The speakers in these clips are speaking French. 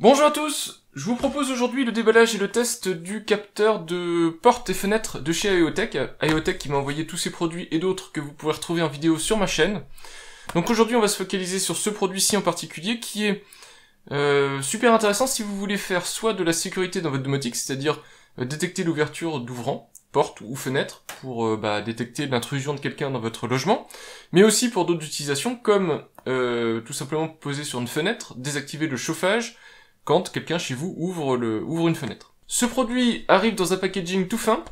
Bonjour à tous, je vous propose aujourd'hui le déballage et le test du capteur de portes et fenêtres de chez AEOTech. AEOTech qui m'a envoyé tous ces produits et d'autres que vous pouvez retrouver en vidéo sur ma chaîne. Donc aujourd'hui on va se focaliser sur ce produit-ci en particulier qui est super intéressant si vous voulez faire soit de la sécurité dans votre domotique, c'est-à-dire détecter l'ouverture d'ouvrants, portes ou fenêtres pour détecter l'intrusion de quelqu'un dans votre logement, mais aussi pour d'autres utilisations comme tout simplement poser sur une fenêtre, désactiver le chauffage quand quelqu'un chez vous ouvre une fenêtre. Ce produit arrive dans un packaging tout fin.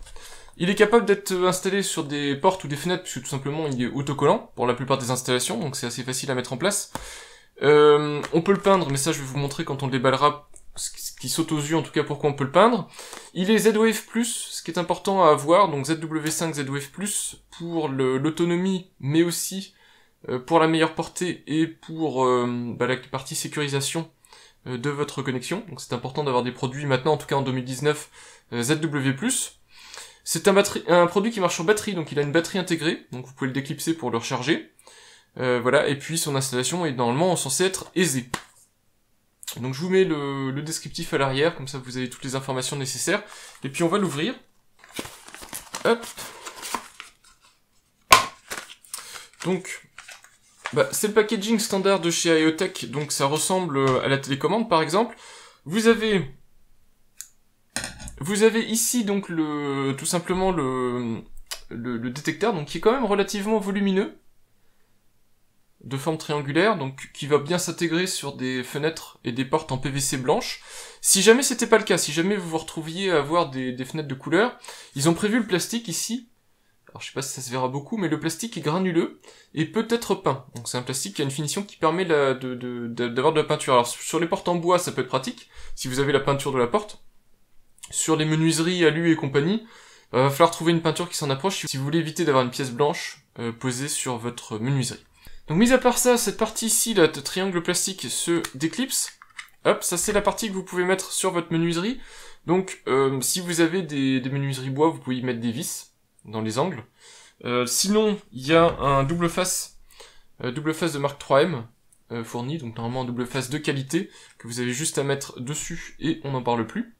Il est capable d'être installé sur des portes ou des fenêtres puisque tout simplement il est autocollant pour la plupart des installations, donc c'est assez facile à mettre en place. On peut le peindre, mais ça je vais vous montrer quand on le déballera, ce qui saute aux yeux en tout cas pourquoi on peut le peindre. Il est Z-Wave+, ce qui est important à avoir, donc ZW5 Z-Wave+, pour l'autonomie, mais aussi pour la meilleure portée et pour la partie sécurisation de votre connexion. Donc c'est important d'avoir des produits maintenant, en tout cas en 2019, ZW+. C'est un produit qui marche sur batterie, donc il a une batterie intégrée, donc vous pouvez le déclipser pour le recharger. Voilà, et puis son installation est normalement censée être aisée. Donc je vous mets le descriptif à l'arrière, comme ça vous avez toutes les informations nécessaires. Et puis on va l'ouvrir. Hop. Donc, c'est le packaging standard de chez AEOTech, donc ça ressemble à la télécommande par exemple. Vous avez ici donc tout simplement le détecteur, donc qui est quand même relativement volumineux, de forme triangulaire, donc qui va bien s'intégrer sur des fenêtres et des portes en PVC blanche. Si jamais c'était pas le cas, si jamais vous vous retrouviez à avoir des fenêtres de couleur, ils ont prévu le plastique ici. Alors je sais pas si ça se verra beaucoup, mais le plastique est granuleux et peut être peint. Donc c'est un plastique qui a une finition qui permet d'avoir de la peinture. Alors sur les portes en bois, ça peut être pratique, si vous avez la peinture de la porte. Sur les menuiseries alu et compagnie, va falloir trouver une peinture qui s'en approche si vous voulez éviter d'avoir une pièce blanche posée sur votre menuiserie. Donc mis à part ça, cette partie ici, là, de triangle plastique, se déclipse. Hop, ça c'est la partie que vous pouvez mettre sur votre menuiserie. Donc si vous avez des menuiseries bois, vous pouvez y mettre des vis dans les angles. Sinon, il y a un double face de marque 3M fourni, donc normalement un double face de qualité, que vous avez juste à mettre dessus et on n'en parle plus.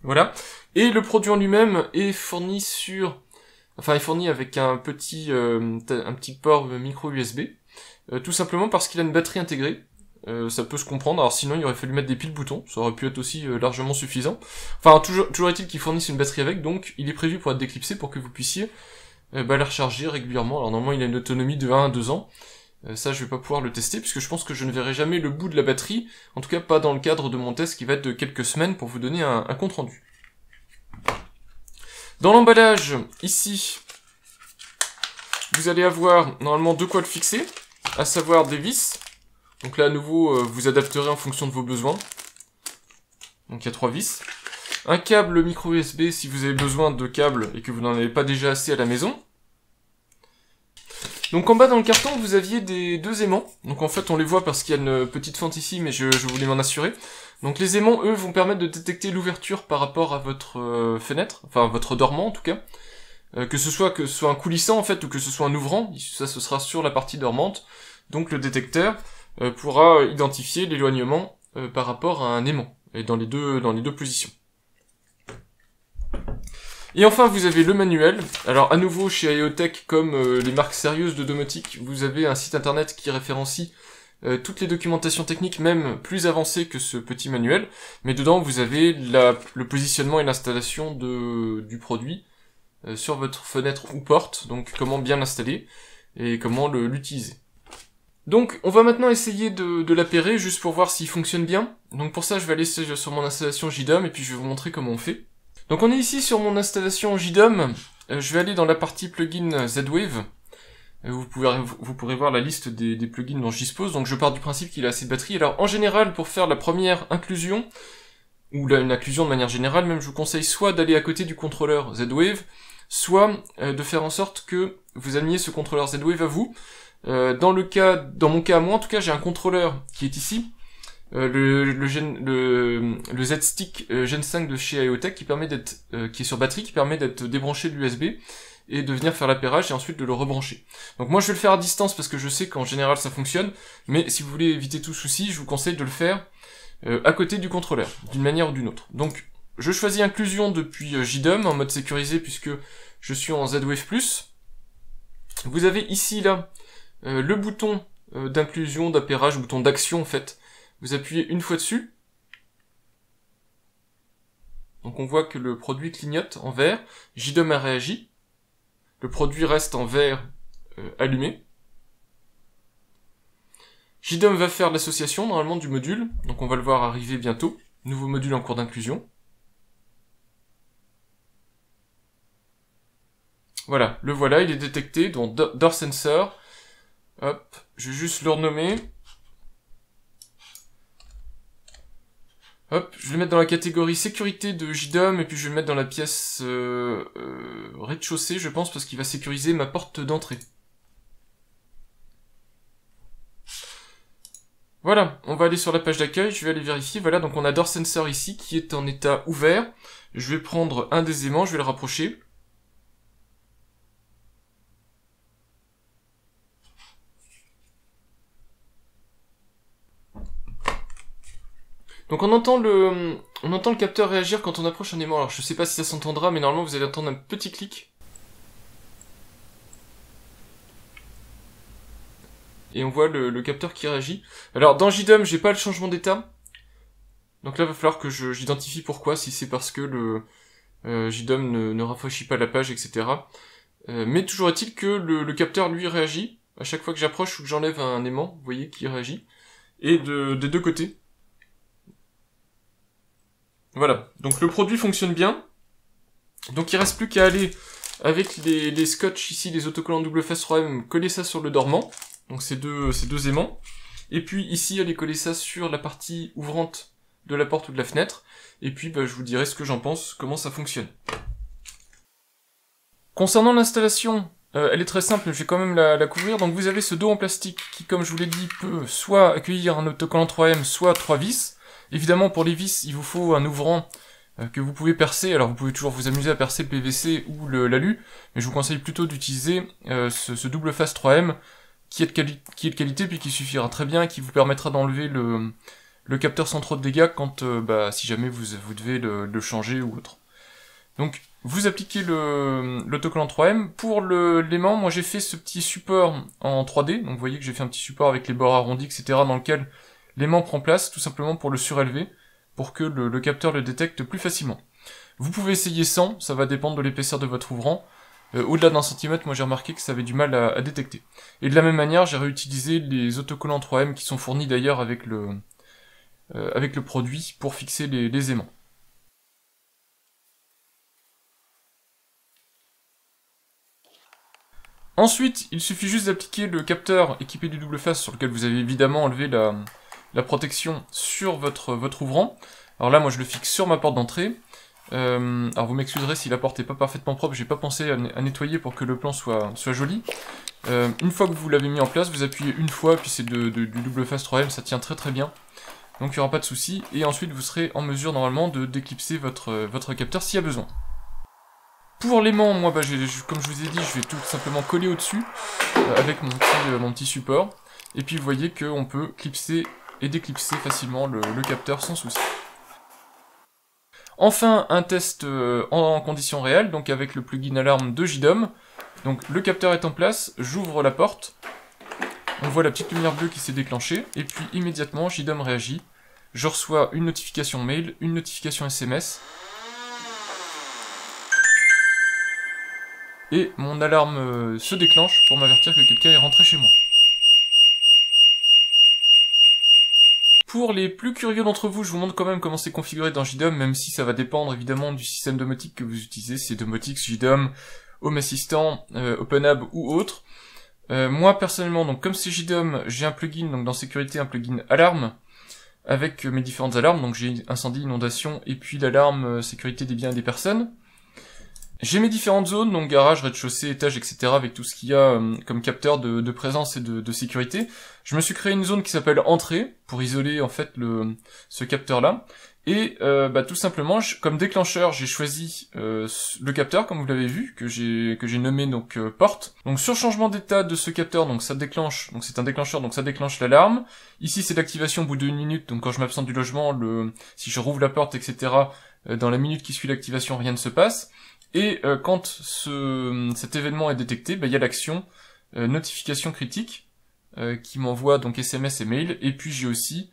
Voilà. Et le produit en lui-même est fourni avec un petit port micro USB, tout simplement parce qu'il a une batterie intégrée. Ça peut se comprendre, alors sinon il aurait fallu mettre des piles boutons, ça aurait pu être aussi largement suffisant. Enfin, toujours est-il qu'ils fournissent une batterie avec, donc il est prévu pour être déclipsé pour que vous puissiez la recharger régulièrement. Alors normalement il a une autonomie de 1 à 2 ans, ça je vais pas pouvoir le tester, puisque je pense que je ne verrai jamais le bout de la batterie, en tout cas pas dans le cadre de mon test qui va être de quelques semaines pour vous donner un compte rendu. Dans l'emballage, ici, vous allez avoir normalement deux quoi le fixer, à savoir des vis. Donc là, à nouveau, vous adapterez en fonction de vos besoins. Donc il y a 3 vis. Un câble micro USB si vous avez besoin de câbles et que vous n'en avez pas déjà assez à la maison. Donc en bas dans le carton, vous aviez deux aimants. Donc en fait, on les voit parce qu'il y a une petite fente ici, mais je voulais m'en assurer. Donc les aimants, eux, vont permettre de détecter l'ouverture par rapport à votre fenêtre, enfin votre dormant en tout cas. Que ce soit un coulissant en fait, ou que ce soit un ouvrant, ça ce sera sur la partie dormante. Donc le détecteur pourra identifier l'éloignement par rapport à un aimant, et dans les deux positions. Et enfin, vous avez le manuel. Alors, à nouveau, chez AEOTech, comme les marques sérieuses de domotique, vous avez un site internet qui référencie toutes les documentations techniques, même plus avancées que ce petit manuel. Mais dedans, vous avez le positionnement et l'installation du produit sur votre fenêtre ou porte. Donc, comment bien l'installer et comment l'utiliser. Donc, on va maintenant essayer de l'appairer, juste pour voir s'il fonctionne bien. Donc pour ça, je vais aller sur mon installation JDOM, et puis je vais vous montrer comment on fait. Donc on est ici sur mon installation JDOM, je vais aller dans la partie plugin Z-Wave, vous pourrez voir la liste des plugins dont je dispose, donc je pars du principe qu'il a assez de batterie. Alors en général, pour faire la première inclusion, ou une inclusion de manière générale même, je vous conseille soit d'aller à côté du contrôleur Z-Wave, soit de faire en sorte que vous alliez ce contrôleur Z-Wave à vous. Dans mon cas, moi en tout cas, j'ai un contrôleur qui est ici, le Z-Stick Gen 5 de chez AEOTech qui est sur batterie, qui permet d'être débranché de l'USB et de venir faire l'appairage et ensuite de le rebrancher. Donc moi je vais le faire à distance parce que je sais qu'en général ça fonctionne, mais si vous voulez éviter tout souci, je vous conseille de le faire à côté du contrôleur, d'une manière ou d'une autre. Donc, je choisis inclusion depuis JDOM en mode sécurisé puisque je suis en Z-Wave+. Vous avez ici, là, le bouton d'inclusion, d'appairage, bouton d'action en fait. Vous appuyez une fois dessus. Donc on voit que le produit clignote en vert. JDOM a réagi. Le produit reste en vert allumé. JDOM va faire l'association normalement du module. Donc on va le voir arriver bientôt. Nouveau module en cours d'inclusion. Voilà, le voilà, il est détecté, donc Door Sensor. Hop, je vais juste le renommer. Hop, je vais le mettre dans la catégorie sécurité de JDOM, et puis je vais le mettre dans la pièce rez-de-chaussée, je pense, parce qu'il va sécuriser ma porte d'entrée. Voilà, on va aller sur la page d'accueil, je vais aller vérifier. Voilà, donc on a Door Sensor ici, qui est en état ouvert. Je vais prendre un des aimants, je vais le rapprocher. Donc on entend le capteur réagir quand on approche un aimant. Alors je sais pas si ça s'entendra, mais normalement vous allez entendre un petit clic. Et on voit le capteur qui réagit. Alors dans JDOM, j'ai pas le changement d'état. Donc là, il va falloir que j'identifie pourquoi, si c'est parce que le JDOM ne rafraîchit pas la page, etc. Mais toujours est-il que le capteur, lui, réagit. À chaque fois que j'approche ou que j'enlève un aimant, vous voyez, qui réagit. Et des deux côtés. Voilà, donc le produit fonctionne bien. Donc il reste plus qu'à aller avec les scotch ici, les autocollants double face 3M, coller ça sur le dormant. Donc ces deux aimants. Et puis ici, aller coller ça sur la partie ouvrante de la porte ou de la fenêtre. Et puis je vous dirai ce que j'en pense, comment ça fonctionne. Concernant l'installation, elle est très simple, mais je vais quand même la couvrir. Donc vous avez ce dos en plastique qui, comme je vous l'ai dit, peut soit accueillir un autocollant 3M, soit 3 vis. Évidemment, pour les vis, il vous faut un ouvrant que vous pouvez percer. Alors, vous pouvez toujours vous amuser à percer le PVC ou l'alu, mais je vous conseille plutôt d'utiliser ce double face 3M qui est de qualité, puis qui suffira très bien, qui vous permettra d'enlever le capteur sans trop de dégâts quand, si jamais vous devez le changer ou autre. Donc, vous appliquez l'autocollant 3M. Pour l'aimant, moi j'ai fait ce petit support en 3D. Donc, vous voyez que j'ai fait un petit support avec les bords arrondis, etc., dans lequel l'aimant prend place, tout simplement pour le surélever, pour que le capteur le détecte plus facilement. Vous pouvez essayer sans, ça va dépendre de l'épaisseur de votre ouvrant. Au-delà d'un centimètre, moi j'ai remarqué que ça avait du mal à détecter. Et de la même manière, j'ai réutilisé les autocollants 3M qui sont fournis d'ailleurs avec le produit pour fixer les aimants. Ensuite, il suffit juste d'appliquer le capteur équipé du double face sur lequel vous avez évidemment enlevé la protection sur votre ouvrant. Alors là, moi je le fixe sur ma porte d'entrée. Alors vous m'excuserez si la porte n'est pas parfaitement propre, j'ai pas pensé à nettoyer pour que le plan soit joli. Une fois que vous l'avez mis en place, vous appuyez une fois, puis c'est du double face 3M, ça tient très très bien. Donc il n'y aura pas de souci, et ensuite vous serez en mesure normalement de d'éclipser votre capteur s'il y a besoin. Pour l'aimant, moi comme je vous ai dit, je vais tout simplement coller au-dessus avec mon petit support. Et puis vous voyez qu'on peut clipser et déclipser facilement le capteur sans souci. Enfin, un test en conditions réelles, donc avec le plugin alarme de JDOM. Donc le capteur est en place, j'ouvre la porte, on voit la petite lumière bleue qui s'est déclenchée, et puis immédiatement JDOM réagit. Je reçois une notification mail, une notification SMS, et mon alarme se déclenche pour m'avertir que quelqu'un est rentré chez moi. Pour les plus curieux d'entre vous, je vous montre quand même comment c'est configuré dans JDOM, même si ça va dépendre évidemment du système domotique que vous utilisez, si c'est Domotix, JDOM, Home Assistant, OpenHub ou autre. Moi personnellement, donc comme c'est JDOM, j'ai un plugin, donc dans sécurité un plugin alarme, avec mes différentes alarmes, donc j'ai incendie, inondation, et puis l'alarme sécurité des biens et des personnes. J'ai mes différentes zones, donc garage, rez-de-chaussée, étage, etc., avec tout ce qu'il y a comme capteur de présence et de sécurité. Je me suis créé une zone qui s'appelle entrée, pour isoler en fait ce capteur-là. Et tout simplement, comme déclencheur, j'ai choisi le capteur, comme vous l'avez vu, que j'ai nommé donc porte. Donc sur changement d'état de ce capteur, donc ça déclenche, donc c'est un déclencheur, donc ça déclenche l'alarme. Ici c'est l'activation au bout d'1 minute, donc quand je m'absente du logement, si je rouvre la porte, etc., dans la minute qui suit l'activation, rien ne se passe. Et quand cet événement est détecté, il y a l'action notification critique qui m'envoie donc SMS et mail. Et puis j'ai aussi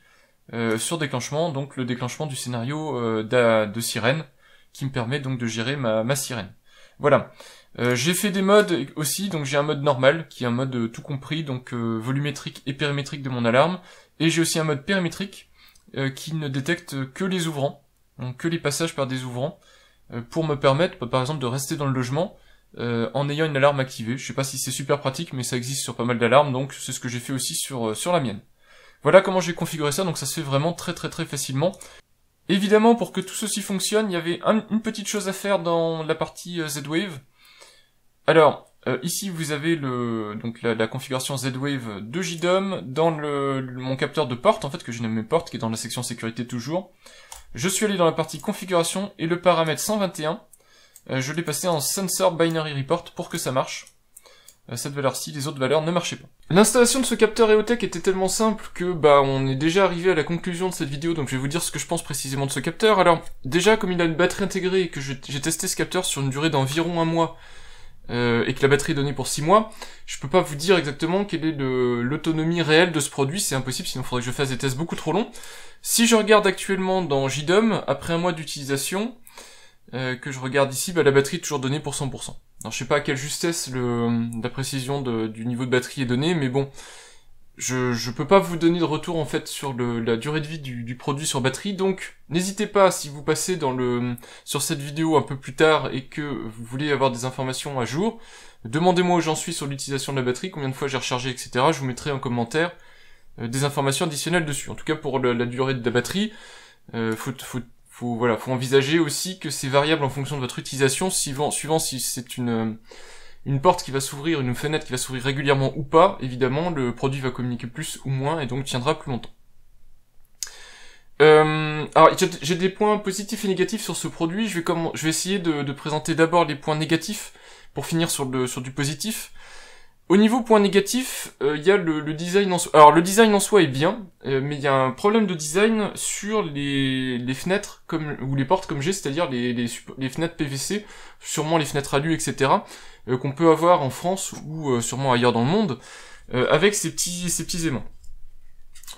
sur déclenchement, donc le déclenchement du scénario de sirène, qui me permet donc de gérer ma sirène. Voilà. J'ai fait des modes aussi, donc j'ai un mode normal, qui est un mode tout compris, donc volumétrique et périmétrique de mon alarme, et j'ai aussi un mode périmétrique, qui ne détecte que les ouvrants, donc que les passages par des ouvrants, pour me permettre, par exemple, de rester dans le logement, en ayant une alarme activée. Je sais pas si c'est super pratique, mais ça existe sur pas mal d'alarmes, donc c'est ce que j'ai fait aussi sur la mienne. Voilà comment j'ai configuré ça, donc ça se fait vraiment très facilement. Évidemment, pour que tout ceci fonctionne, il y avait une petite chose à faire dans la partie Z-Wave. Alors, ici vous avez la configuration Z-Wave de JDOM dans mon capteur de porte, en fait, que j'ai nommé porte, qui est dans la section sécurité toujours. Je suis allé dans la partie configuration, et le paramètre 121, je l'ai passé en Sensor Binary Report pour que ça marche. Cette valeur-ci, les autres valeurs ne marchaient pas. L'installation de ce capteur EOTech était tellement simple que on est déjà arrivé à la conclusion de cette vidéo, donc je vais vous dire ce que je pense précisément de ce capteur. Alors, déjà, comme il a une batterie intégrée et que j'ai testé ce capteur sur une durée d'environ 1 mois, et que la batterie est donnée pour 6 mois, je peux pas vous dire exactement quelle est l'autonomie réelle de ce produit, c'est impossible, sinon il faudrait que je fasse des tests beaucoup trop longs. Si je regarde actuellement dans JDOM, après 1 mois d'utilisation, que je regarde ici, la batterie est toujours donnée pour 100%. Alors je sais pas à quelle justesse la précision du niveau de batterie est donnée, mais bon, je peux pas vous donner de retour en fait sur la durée de vie du produit sur batterie, donc n'hésitez pas, si vous passez sur cette vidéo un peu plus tard et que vous voulez avoir des informations à jour, demandez-moi où j'en suis sur l'utilisation de la batterie, combien de fois j'ai rechargé, etc. Je vous mettrai en commentaire des informations additionnelles dessus. En tout cas pour la durée de la batterie, faut envisager aussi que c'est variable en fonction de votre utilisation, suivant si c'est une porte qui va s'ouvrir, une fenêtre qui va s'ouvrir régulièrement ou pas. Évidemment, le produit va communiquer plus ou moins et donc tiendra plus longtemps. Alors, j'ai des points positifs et négatifs sur ce produit. Je vais essayer de présenter d'abord les points négatifs pour finir sur du positif. Au niveau point négatif, il y a le design en soi. Alors le design en soi est bien, mais il y a un problème de design sur les fenêtres ou les portes comme j'ai, c'est-à-dire les fenêtres PVC, sûrement les fenêtres alu, etc. Qu'on peut avoir en France ou sûrement ailleurs dans le monde, avec ces petits aimants.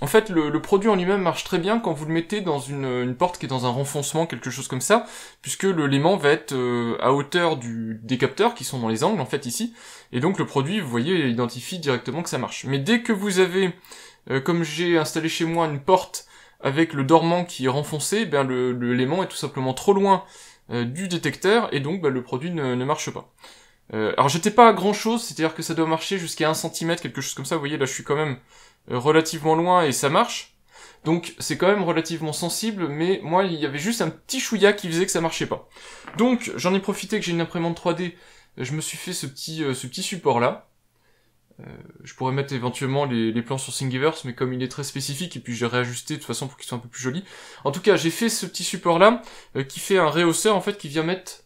En fait, le produit en lui-même marche très bien quand vous le mettez dans une porte qui est dans un renfoncement, quelque chose comme ça, puisque l'aimant va être à hauteur des capteurs qui sont dans les angles, en fait, ici, et donc le produit, vous voyez, identifie directement que ça marche. Mais dès que vous avez, comme j'ai installé chez moi, une porte avec le dormant qui est renfoncé, l'aimant est tout simplement trop loin du détecteur, et donc le produit ne marche pas. Alors j'étais pas à grand chose, c'est-à-dire que ça doit marcher jusqu'à 1 cm, quelque chose comme ça, vous voyez, là je suis quand même relativement loin et ça marche, donc c'est quand même relativement sensible, mais moi il y avait juste un petit chouïa qui faisait que ça marchait pas. Donc j'en ai profité que j'ai une imprimante 3D, je me suis fait ce petit support là. Je pourrais mettre éventuellement les plans sur Thingiverse, mais comme il est très spécifique, et puis j'ai réajusté de toute façon pour qu'il soit un peu plus joli. En tout cas, j'ai fait ce petit support là, qui fait un rehausseur en fait, qui vient mettre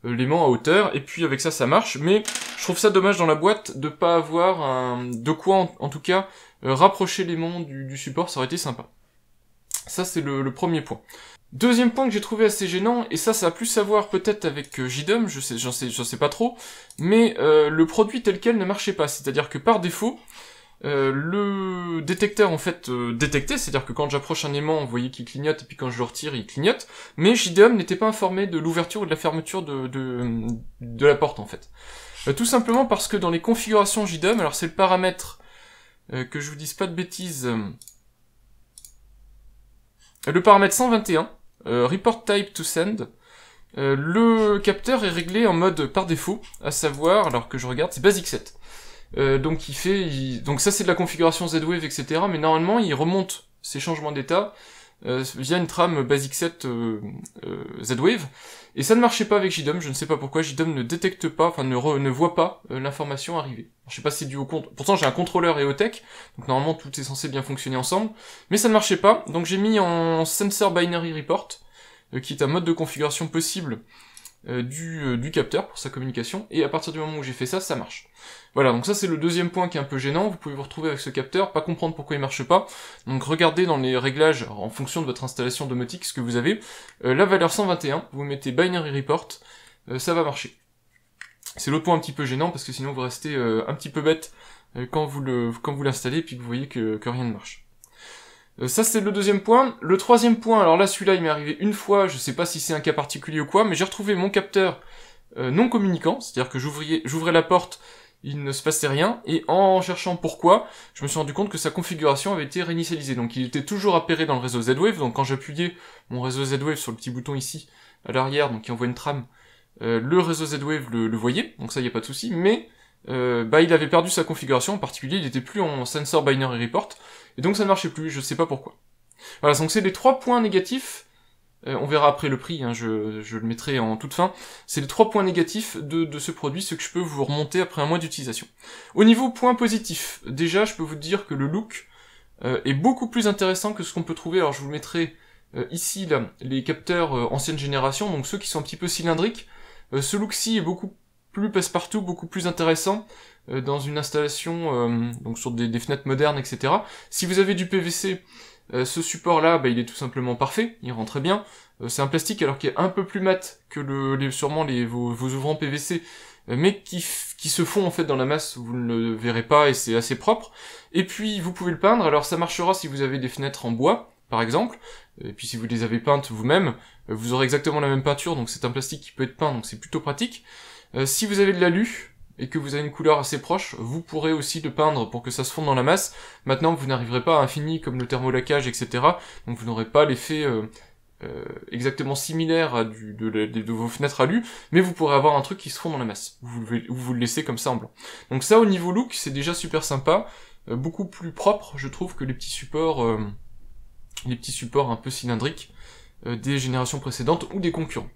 l'aimant à hauteur, et puis avec ça marche, mais je trouve ça dommage dans la boîte de pas avoir de quoi en tout cas rapprocher l'aimant du support, ça aurait été sympa. Ça c'est le premier point. Deuxième point que j'ai trouvé assez gênant, et ça a plus à voir peut-être avec JDOM, j'en sais pas trop, mais le produit tel quel ne marchait pas, c'est-à-dire que par défaut, le détecteur en fait détectait, c'est-à-dire que quand j'approche un aimant, vous voyez qu'il clignote, et puis quand je le retire, il clignote, mais JDOM n'était pas informé de l'ouverture ou de la fermeture de la porte en fait. Tout simplement parce que dans les configurations JDOM, alors c'est le paramètre, que je vous dise pas de bêtises, le paramètre 121, Report Type to Send, le capteur est réglé en mode par défaut, à savoir, alors que je regarde, c'est Basic Set. Donc donc ça c'est de la configuration Z-Wave, etc. Mais normalement il remonte ces changements d'état via une trame Basic 7 Z-Wave, et ça ne marchait pas avec JDOM, je ne sais pas pourquoi, JDOM ne détecte pas, enfin ne voit pas l'information arriver. Alors, je sais pas si c'est dû au compte, pourtant j'ai un contrôleur EOTech, donc normalement tout est censé bien fonctionner ensemble, mais ça ne marchait pas, donc j'ai mis en Sensor Binary Report, qui est un mode de configuration possible du capteur pour sa communication, et à partir du moment où j'ai fait ça, ça marche. Voilà, donc ça c'est le deuxième point qui est un peu gênant, vous pouvez vous retrouver avec ce capteur, pas comprendre pourquoi il marche pas, donc regardez dans les réglages, en fonction de votre installation domotique, ce que vous avez, la valeur 121, vous mettez Binary Report, ça va marcher. C'est l'autre point un petit peu gênant, parce que sinon vous restez un petit peu bête quand vous l'installez, puis que vous voyez que rien ne marche. Ça c'est le deuxième point. Le troisième point, alors là celui-là il m'est arrivé une fois, je sais pas si c'est un cas particulier ou quoi, mais j'ai retrouvé mon capteur non communicant, c'est-à-dire que j'ouvrais la porte, il ne se passait rien, et en cherchant pourquoi, je me suis rendu compte que sa configuration avait été réinitialisée. Donc il était toujours appairé dans le réseau Z-Wave, donc quand j'appuyais mon réseau Z-Wave sur le petit bouton ici, à l'arrière, donc qui envoie une trame, le réseau Z-Wave le voyait, donc ça y a pas de souci, mais il avait perdu sa configuration, en particulier il était plus en Sensor Binary Report, et donc ça ne marchait plus, je sais pas pourquoi. Voilà, donc c'est les 3 points négatifs. On verra après le prix, hein, je le mettrai en toute fin. C'est les 3 points négatifs de ce produit, ce que je peux vous remonter après un mois d'utilisation. Au niveau point positif, déjà je peux vous dire que le look est beaucoup plus intéressant que ce qu'on peut trouver. Alors je vous mettrai ici là, les capteurs ancienne génération, donc ceux qui sont un petit peu cylindriques. Ce look-ci est beaucoup plus passe-partout, beaucoup plus intéressant dans une installation donc sur des fenêtres modernes, etc. Si vous avez du PVC, ce support-là, il est tout simplement parfait, il rend très bien. C'est un plastique alors qui est un peu plus mat que vos ouvrants PVC, mais qui se fond en fait dans la masse, vous ne le verrez pas et c'est assez propre. Et puis vous pouvez le peindre, alors ça marchera si vous avez des fenêtres en bois, par exemple, et puis si vous les avez peintes vous-même, vous aurez exactement la même peinture, donc c'est un plastique qui peut être peint, donc c'est plutôt pratique. Si vous avez de l'alu, et que vous avez une couleur assez proche, vous pourrez aussi le peindre pour que ça se fonde dans la masse. Maintenant, vous n'arriverez pas à infini comme le thermolacage, etc. Donc vous n'aurez pas l'effet exactement similaire à de vos fenêtres alu, mais vous pourrez avoir un truc qui se fond dans la masse. Vous le laissez comme ça en blanc. Donc ça, au niveau look, c'est déjà super sympa, beaucoup plus propre, je trouve, que les petits supports un peu cylindriques des générations précédentes ou des concurrents.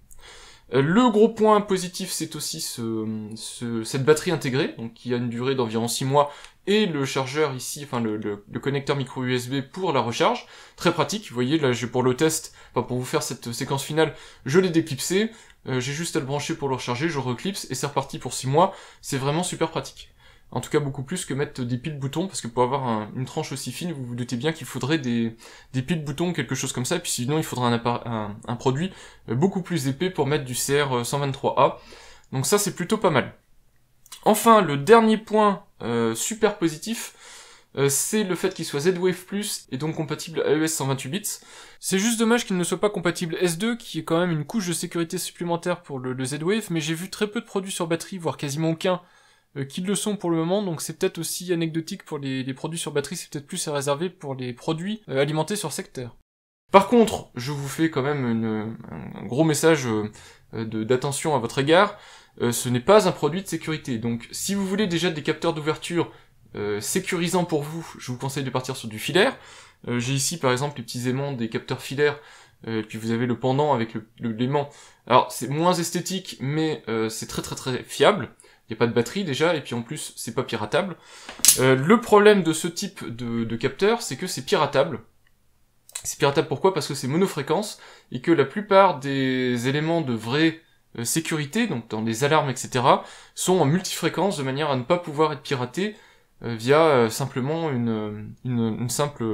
Le gros point positif, c'est aussi cette batterie intégrée, donc qui a une durée d'environ 6 mois, et le chargeur ici, enfin le connecteur micro USB pour la recharge. Très pratique, vous voyez, là pour le test, enfin pour vous faire cette séquence finale, je l'ai déclipsé, j'ai juste à le brancher pour le recharger, je reclipse, et c'est reparti pour 6 mois, c'est vraiment super pratique. En tout cas beaucoup plus que mettre des piles boutons, parce que pour avoir une tranche aussi fine, vous vous doutez bien qu'il faudrait des piles boutons, quelque chose comme ça, et puis sinon il faudra un produit beaucoup plus épais pour mettre du CR123A. Donc ça c'est plutôt pas mal. Enfin, le dernier point super positif, c'est le fait qu'il soit Z-Wave Plus et donc compatible AES 128 bits. C'est juste dommage qu'il ne soit pas compatible S2, qui est quand même une couche de sécurité supplémentaire pour le Z-Wave, mais j'ai vu très peu de produits sur batterie, voire quasiment aucun, qui le sont pour le moment, donc c'est peut-être aussi anecdotique pour les produits sur batterie, c'est peut-être plus à réserver pour les produits alimentés sur secteur. Par contre, je vous fais quand même un gros message d'attention à votre égard, ce n'est pas un produit de sécurité, donc si vous voulez déjà des capteurs d'ouverture sécurisants pour vous, je vous conseille de partir sur du filaire. J'ai ici par exemple les petits aimants des capteurs filaires, et puis vous avez le pendant avec l'aimant. Alors c'est moins esthétique, mais c'est très très très fiable. Il n'y a pas de batterie déjà, et puis en plus, c'est pas piratable. Le problème de ce type de capteur, c'est que c'est piratable. C'est piratable pourquoi ? Parce que c'est monofréquence, et que la plupart des éléments de vraie sécurité, donc dans des alarmes, etc., sont en multifréquence, de manière à ne pas pouvoir être piratés via simplement une simple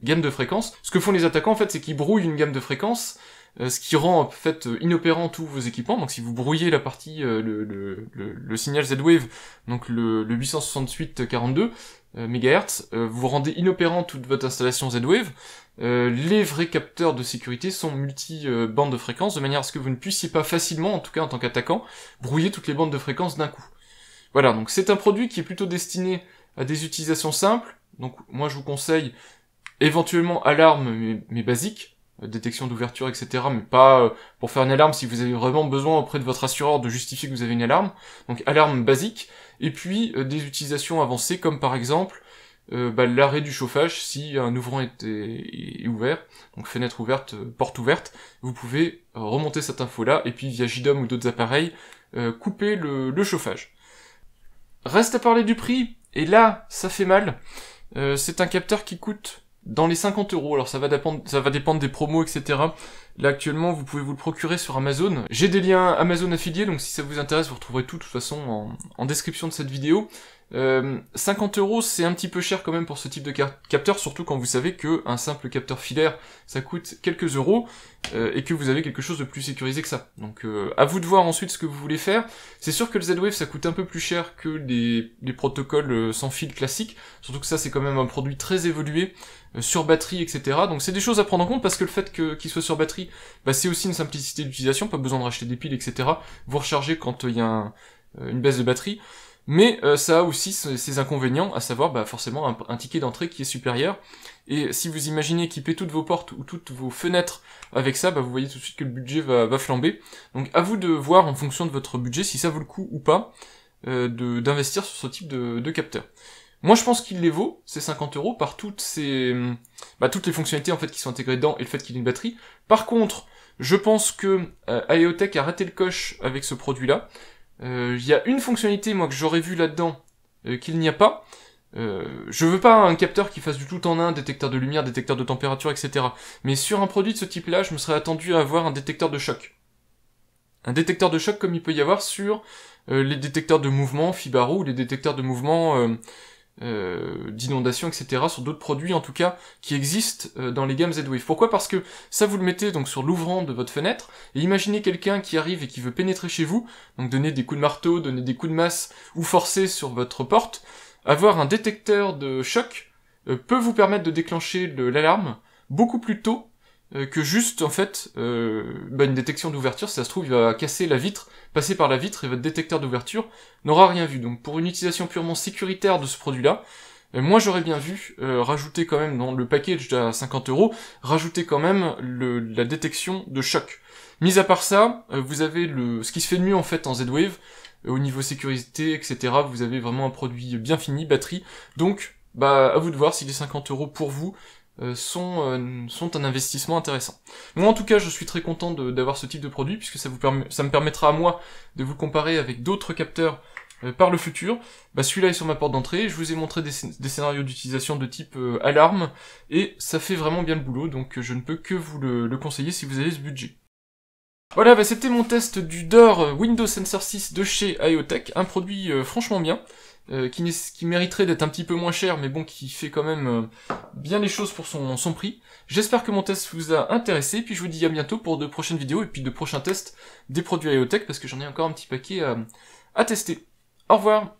gamme de fréquences. Ce que font les attaquants, en fait, c'est qu'ils brouillent une gamme de fréquences, ce qui rend en fait inopérant tous vos équipements. Donc si vous brouillez la partie le signal Z-Wave, donc le 868.42 MHz, vous rendez inopérant toute votre installation Z-Wave. Les vrais capteurs de sécurité sont multi-bandes de fréquences, de manière à ce que vous ne puissiez pas facilement, en tout cas en tant qu'attaquant, brouiller toutes les bandes de fréquences d'un coup. Voilà, donc c'est un produit qui est plutôt destiné à des utilisations simples. Donc moi je vous conseille éventuellement alarme mais basique, détection d'ouverture, etc., mais pas pour faire une alarme si vous avez vraiment besoin auprès de votre assureur de justifier que vous avez une alarme. Donc alarme basique, et puis des utilisations avancées comme par exemple l'arrêt du chauffage si un ouvrant est ouvert, donc fenêtre ouverte, porte ouverte, vous pouvez remonter cette info-là, et puis via JDOM ou d'autres appareils, couper le chauffage. Reste à parler du prix, et là, ça fait mal. C'est un capteur qui coûte dans les 50 €, alors ça va dépendre des promos, etc. Là actuellement vous pouvez vous le procurer sur Amazon. J'ai des liens Amazon affiliés, donc si ça vous intéresse vous retrouverez tout de toute façon en description de cette vidéo. 50 € c'est un petit peu cher quand même pour ce type de capteur, surtout quand vous savez que un simple capteur filaire ça coûte quelques euros, et que vous avez quelque chose de plus sécurisé que ça. Donc à vous de voir ensuite ce que vous voulez faire. C'est sûr que le Z-Wave ça coûte un peu plus cher que les protocoles sans fil classiques, surtout que ça c'est quand même un produit très évolué, sur batterie, etc. Donc c'est des choses à prendre en compte, parce que le fait qu'il soit sur batterie, c'est aussi une simplicité d'utilisation, pas besoin de racheter des piles, etc. Vous rechargez quand il y a une baisse de batterie. Mais ça a aussi ses inconvénients, à savoir forcément un ticket d'entrée qui est supérieur. Et si vous imaginez équiper toutes vos portes ou toutes vos fenêtres avec ça, vous voyez tout de suite que le budget va flamber. Donc à vous de voir en fonction de votre budget si ça vaut le coup ou pas d'investir sur ce type de capteur. Moi je pense qu'il les vaut, ces 50 € par toutes les fonctionnalités en fait qui sont intégrées dedans et le fait qu'il ait une batterie. Par contre, je pense que AEOTech a raté le coche avec ce produit-là. Il y a une fonctionnalité moi que j'aurais vu là-dedans qu'il n'y a pas. Je veux pas un capteur qui fasse du tout en un, détecteur de lumière, détecteur de température, etc. Mais sur un produit de ce type-là, je me serais attendu à avoir un détecteur de choc. Un détecteur de choc comme il peut y avoir sur les détecteurs de mouvement Fibaro ou les détecteurs de mouvement d'inondation, etc. sur d'autres produits en tout cas qui existent dans les gammes Z-Wave. Pourquoi ? Parce que ça vous le mettez donc sur l'ouvrant de votre fenêtre, et imaginez quelqu'un qui arrive et qui veut pénétrer chez vous, donc donner des coups de marteau, donner des coups de masse ou forcer sur votre porte. Avoir un détecteur de choc peut vous permettre de déclencher l'alarme beaucoup plus tôt que juste en fait une détection d'ouverture. Si ça se trouve il va casser la vitre, passer par la vitre, et votre détecteur d'ouverture n'aura rien vu. Donc pour une utilisation purement sécuritaire de ce produit-là, moi j'aurais bien vu rajouter quand même dans le package à 50 €, rajouter quand même la détection de choc. Mis à part ça, vous avez ce qui se fait de mieux en fait en Z-Wave, au niveau sécurité, etc. Vous avez vraiment un produit bien fini, batterie. Donc à vous de voir si les 50 € pour vous sont un investissement intéressant. Moi en tout cas je suis très content d'avoir ce type de produit, puisque ça me permettra à moi de vous comparer avec d'autres capteurs par le futur. Celui-là est sur ma porte d'entrée, je vous ai montré des scénarios d'utilisation de type alarme, et ça fait vraiment bien le boulot, donc je ne peux que vous le conseiller si vous avez ce budget. Voilà, c'était mon test du DOR Windows Sensor 6 de chez AEOTech, un produit franchement bien, qui mériterait d'être un petit peu moins cher, mais bon, qui fait quand même bien les choses pour son prix. J'espère que mon test vous a intéressé, puis je vous dis à bientôt pour de prochaines vidéos, et puis de prochains tests des produits AEOTech, parce que j'en ai encore un petit paquet à tester. Au revoir.